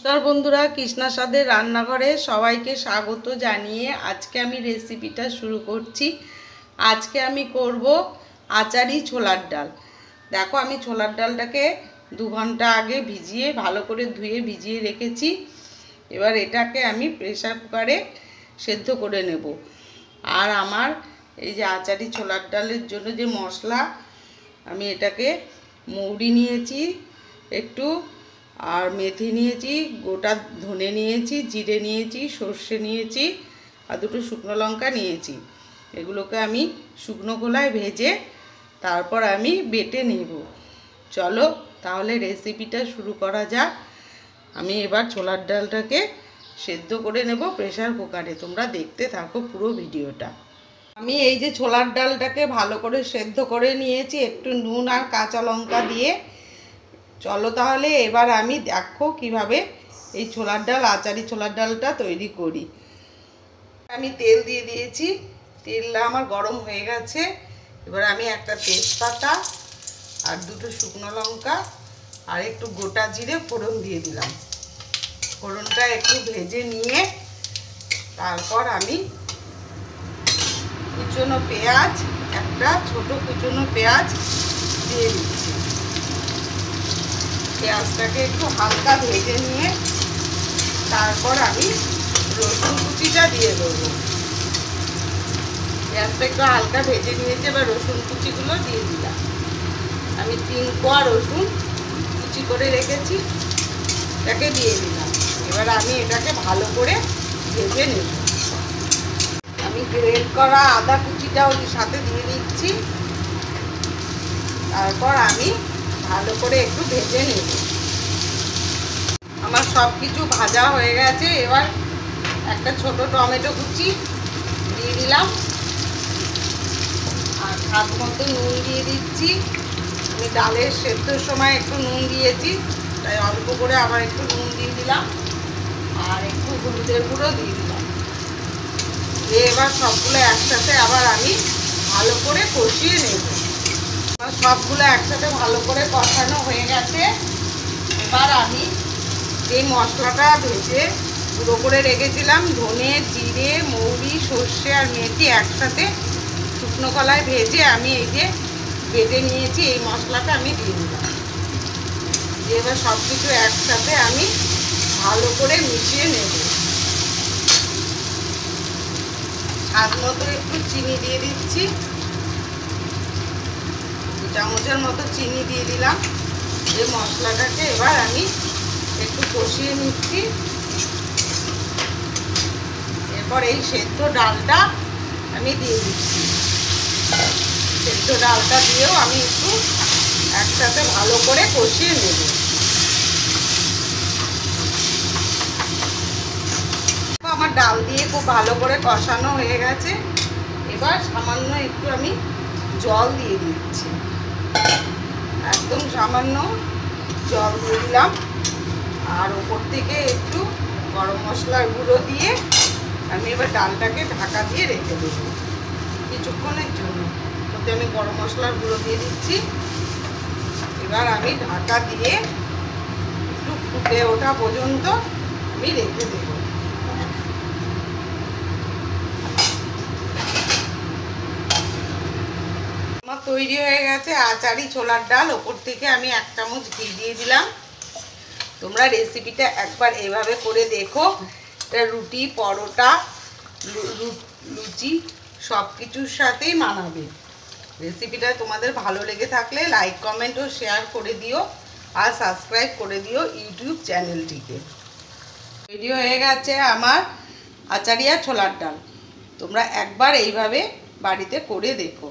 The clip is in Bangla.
নমস্কার বন্ধুরা, কৃষ্ণা স্বাদের রান্নাঘরে সবাইকে স্বাগত জানিয়ে আজকে আমি রেসিপিটা শুরু করছি। আজকে আমি করব আচারি ছোলার ডাল। দেখো, আমি ছোলার ডালটাকে 2 ঘন্টা আগে ভিজিয়ে ভালো করে ধুয়ে ভিজিয়ে রেখেছি। এবার এটাকে আমি প্রেসার কুকারে সেদ্ধ করে নেব। আর আমার এই যে আচারি ছোলার ডালের জন্য যে মশলা, আমি এটাকে মৌরি নিয়েছি একটু, আর মেথি নিয়েছি, গোটা ধনে নিয়েছি, জিরে নিয়েছি, সর্ষে নিয়েছি, আর 2টো শুকনো লঙ্কা নিয়েছি। এগুলোকে আমি শুকনো খোলায় ভেজে তারপর আমি বেটে নেব। চলো তাহলে রেসিপিটা শুরু করা যাক। আমি এবার ছোলার ডালটাকে সেদ্ধ করে নেব প্রেসার কুকারে। তোমরা দেখতে থাকো পুরো ভিডিওটা। আমি এই যে ছোলার ডালটাকে ভালো করে সেদ্ধ করে নিয়েছি একটু নুন আর কাঁচা লঙ্কা দিয়ে। চলো তাহলে এবার আমি দেখো কিভাবে এই ছোলার ডাল, আচারি ছোলার ডালটা তৈরি করি। আমি তেল দিয়ে দিয়েছি, তেলটা আমার গরম হয়ে গেছে। এবার আমি একটা তেজপাতা আর 2টো শুকনো লঙ্কা আর একটু গোটা জিরে ফোড়ন দিয়ে দিলাম। ফোড়নটা একটু ভেজে নিয়ে তারপর আমি কুচনো পেঁয়াজ, একটা ছোট কুচনো পেঁয়াজ দিয়ে দিচ্ছি। পেঁয়াজটাকে একটু হালকা ভেজে নিয়ে তারপর আমি রসুন কুচিটা দিয়ে দেবো। পেঁয়াজটা একটু হালকা ভেজে নিয়েছি, এবার রসুন কুচিগুলো দিয়ে দিলাম। আমি 3 কোয়া রসুন কুচি করে রেখেছি, এটাকে দিয়ে দিলাম। এবার আমি এটাকে ভালো করে ভেজে নেব। আমি গ্রেট করা আদা কুচিটাও সাথে দিয়ে দিচ্ছি। তারপর আমি ভালো করে একটু ভেজে নেব। আমার সব কিছু ভাজা হয়ে গেছে। এবার একটা ছোট টমেটো কুচি দিয়ে দিলাম আর স্বাদ মতো নুন দিয়ে দিচ্ছি। আমি ডালের সেদ্ধর সময় একটু নুন দিয়েছি, তাই অল্প করে আবার একটু নুন দিয়ে দিলাম আর একটু হলুদের গুঁড়ো দিয়ে দিলাম। এবার সবগুলো একসাথে আবার আমি ভালো করে কষিয়ে নেব। সবগুলো একসাথে ভালো করে কষানো হয়ে গেছে। এবার আমি যে মশলাটা ভেজে গুঁড়ো করে রেখেছিলাম, ধনে, জিরে, মৌরি, সর্ষে আর মেথি একসাথে শুকনো কলায় ভেজে আমি এই যে বেটে নিয়েছি, এই মশলাটা আমি দিয়ে দিলাম। এবার সব কিছু একসাথে আমি ভালো করে মিশিয়ে নেব। স্বাদ মতো একটু চিনি দিয়ে দিচ্ছি, 2 চামচের মতো চিনি দিয়ে দিলাম। এই মশলাটাকে এবার আমি একটু কষিয়ে নিচ্ছি। এরপর এই সেদ্ধ ডালটা আমি দিয়ে দিচ্ছি। সেদ্ধ ডালটা দিয়েও আমি একটু একসাথে ভালো করে কষিয়ে নেব। আমার ডাল দিয়ে খুব ভালো করে কষানো হয়ে গেছে। এবার সামান্য একটু আমি জল দিয়ে দিচ্ছি, একদম সামান্য জল দিয়ে দিলাম। আর ওপর থেকে একটু গরম মশলার গুঁড়ো দিয়ে আমি এবার ডালটাকে ঢাকা দিয়ে রেখে দেবো কিছুক্ষণের জন্য। ওতে আমি গরম মশলার গুঁড়ো দিয়ে দিচ্ছি। এবার আমি ঢাকা দিয়ে একটু ফুটে ওঠা পর্যন্ত আমি রেখে দেবো। আমার তৈরি হয়ে গেছে আচারি ছোলার ডাল। ওপর থেকে আমি 1 চামচ ঘি দিয়ে দিলাম। তোমরা রেসিপিটা একবার এভাবে করে দেখো। এটা রুটি, পরোটা, লুচি সব কিছুর সাথেই মানাবে। রেসিপিটা তোমাদের ভালো লেগে থাকলে লাইক, কমেন্ট ও শেয়ার করে দিও আর সাবস্ক্রাইব করে দিও ইউটিউব চ্যানেলটিকে। তৈরি হয়ে গেছে আমার আচারিয়া ছোলার ডাল। তোমরা একবার এইভাবে বাড়িতে করে দেখো।